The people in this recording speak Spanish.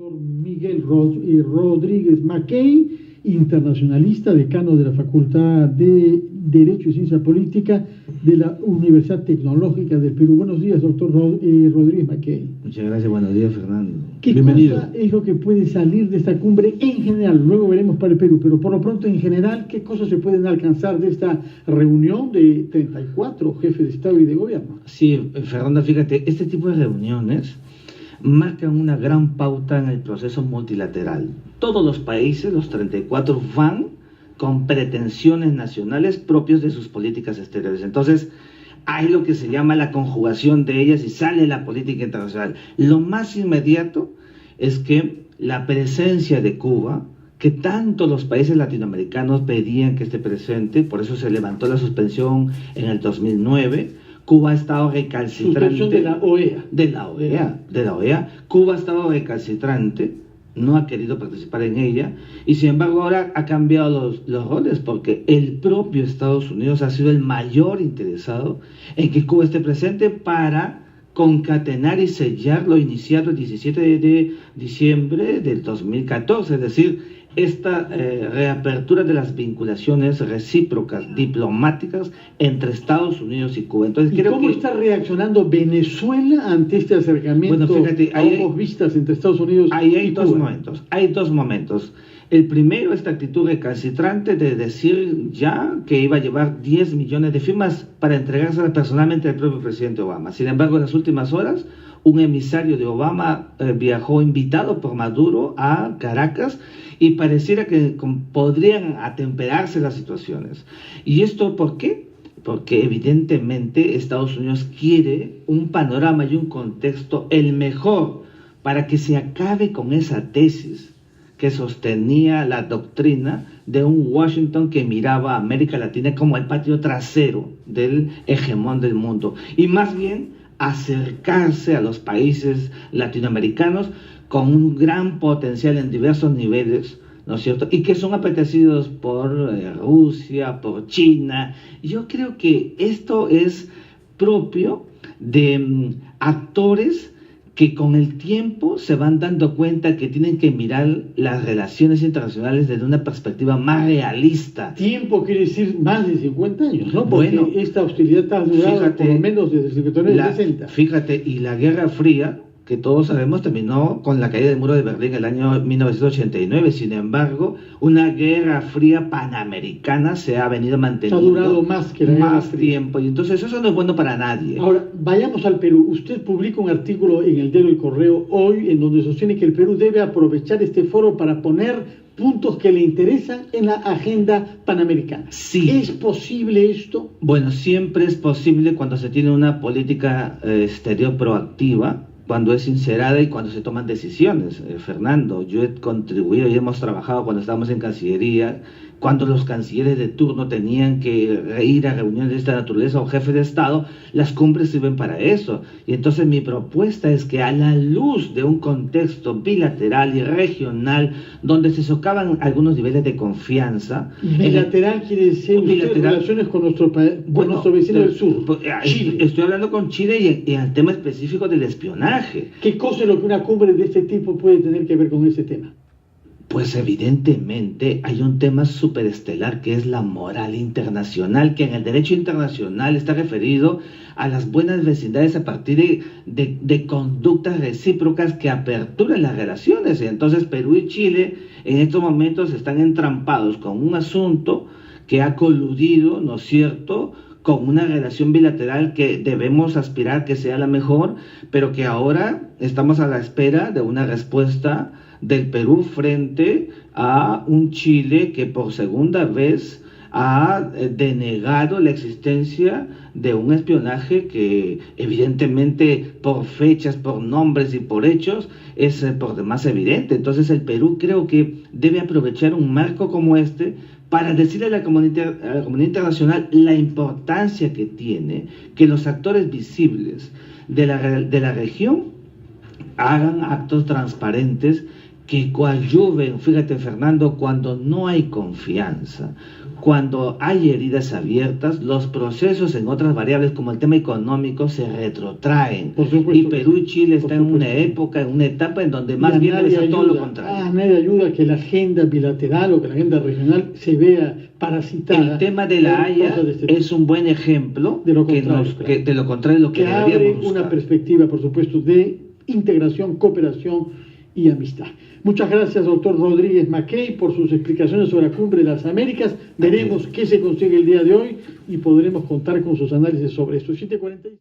doctor Miguel Rodríguez Mackey, internacionalista, decano de la Facultad de Derecho y Ciencia Política de la Universidad Tecnológica del Perú. Buenos días, doctor Rodríguez Mackey. Muchas gracias, buenos días, Fernando. Bienvenido. ¿Qué cosa es lo que puede salir de esta cumbre en general? Luego veremos para el Perú, pero por lo pronto en general, ¿qué cosas se pueden alcanzar de esta reunión de 34 jefes de Estado y de Gobierno? Sí, Fernando, fíjate, este tipo de reuniones marcan una gran pauta en el proceso multilateral. Todos los países, los 34, van con pretensiones nacionales propias de sus políticas exteriores. Entonces, hay lo que se llama la conjugación de ellas y sale la política internacional. Lo más inmediato es que la presencia de Cuba, que tanto los países latinoamericanos pedían que esté presente, por eso se levantó la suspensión en el 2009, Cuba ha estado recalcitrante. Suspensión de la OEA. De la OEA. Cuba ha estado recalcitrante, no ha querido participar en ella, y sin embargo ahora ha cambiado los roles, porque el propio Estados Unidos ha sido el mayor interesado en que Cuba esté presente para concatenar y sellar lo iniciado el 17 de diciembre del 2014, es decir, esta reapertura de las vinculaciones recíprocas diplomáticas entre Estados Unidos y Cuba. Entonces, ¿cómo está reaccionando Venezuela ante este acercamiento? Bueno, fíjate, a ojos vistas entre Estados Unidos y Cuba? Hay dos momentos. El primero, esta actitud recalcitrante de decir ya que iba a llevar 10 millones de firmas para entregárselas personalmente al propio presidente Obama. Sin embargo, en las últimas horas, un emisario de Obama viajó invitado por Maduro a Caracas y pareciera que podrían atemperarse las situaciones. ¿Y esto por qué? Porque evidentemente Estados Unidos quiere un panorama y un contexto el mejor para que se acabe con esa tesis que sostenía la doctrina de un Washington que miraba a América Latina como el patio trasero del hegemón del mundo, y más bien acercarse a los países latinoamericanos con un gran potencial en diversos niveles, ¿no es cierto? Y que son apetecidos por Rusia, por China. Yo creo que esto es propio de actores que con el tiempo se van dando cuenta que tienen que mirar las relaciones internacionales desde una perspectiva más realista. Tiempo quiere decir más de 50 años, ¿no? Porque bueno, esta hostilidad ha durado por lo menos desde el 59-60. Fíjate, y la Guerra Fría, que todos sabemos, terminó con la caída del muro de Berlín en el año 1989. Sin embargo, una Guerra Fría panamericana se ha venido manteniendo. Ha durado más que la Guerra Fría. Tiempo, y entonces eso no es bueno para nadie. Ahora, vayamos al Perú. Usted publica un artículo en el diario El Correo hoy en donde sostiene que el Perú debe aprovechar este foro para poner puntos que le interesan en la agenda panamericana. Sí. ¿Es posible esto? Bueno, siempre es posible cuando se tiene una política exterior proactiva, cuando es sincerada y cuando se toman decisiones. Fernando, yo he contribuido y hemos trabajado cuando estábamos en Cancillería, cuando los cancilleres de turno tenían que ir a reuniones de esta naturaleza o jefes de Estado, las cumbres sirven para eso. Y entonces mi propuesta es que a la luz de un contexto bilateral y regional, donde se socavan algunos niveles de confianza. Bilateral quiere decir relaciones con nuestro vecino del sur, Chile. Estoy hablando con Chile y el tema específico del espionaje. ¿Qué cosa es lo que una cumbre de este tipo puede tener que ver con ese tema? Pues evidentemente hay un tema superestelar que es la moral internacional, que en el derecho internacional está referido a las buenas vecindades a partir de conductas recíprocas que aperturan las relaciones. Y entonces Perú y Chile en estos momentos están entrampados con un asunto que ha coludido, ¿no es cierto?, con una relación bilateral que debemos aspirar que sea la mejor, pero que ahora estamos a la espera de una respuesta del Perú frente a un Chile que por segunda vez ha denegado la existencia de un espionaje que evidentemente por fechas, por nombres y por hechos es por demás evidente. Entonces el Perú creo que debe aprovechar un marco como este para decirle a la comunidad internacional la importancia que tiene que los actores visibles de la región hagan actos transparentes que coadyuven, fíjate Fernando, cuando no hay confianza, Cuando hay heridas abiertas, los procesos en otras variables como el tema económico se retrotraen. Por supuesto, Y Perú y Chile están en una supuesto. época, en una etapa en donde más bien debe ser todo lo contrario. Nadie ayuda a que la agenda bilateral o que la agenda regional se vea parasitada. El tema de la Haya es un buen ejemplo de lo que contrario, claro. de lo contrario lo que que abre deberíamos buscar. una perspectiva, por supuesto, de integración, cooperación y amistad. Muchas gracias, doctor Rodríguez Mackey, por sus explicaciones sobre la Cumbre de las Américas. Veremos qué se consigue el día de hoy y podremos contar con sus análisis sobre esto. 7:40.